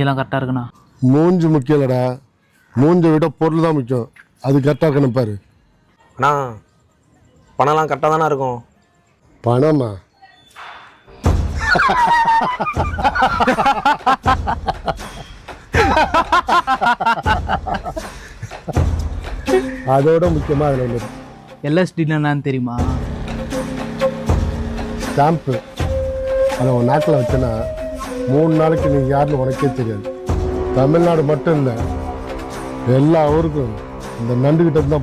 மூஞ்சிலாம் கரெக்டாக இருக்குண்ணா. மூஞ்சி முக்கியம் இல்லைடா, மூஞ்சை விட பொருள் தான் முக்கியம். அது கரெக்டாக இருக்கணும் பாரு. அண்ணா பணம்லாம் கரெக்டாக தானே இருக்கும். பணமா? அதோட முக்கியமாக அதில் ஒன்று எல்எஸ்டின்னு என்னன்னு தெரியுமா? ஸ்டாம்ப்பு. அதை உன் நாட்டில் வச்சேன்னா 3 நாளைக்கு நீங்கள் யாருன்னு உனக்கே தெரியாது. தமிழ்நாடு மட்டும் இல்லை, எல்லா ஊருக்கும் இந்த நண்டுக்கிட்ட தான்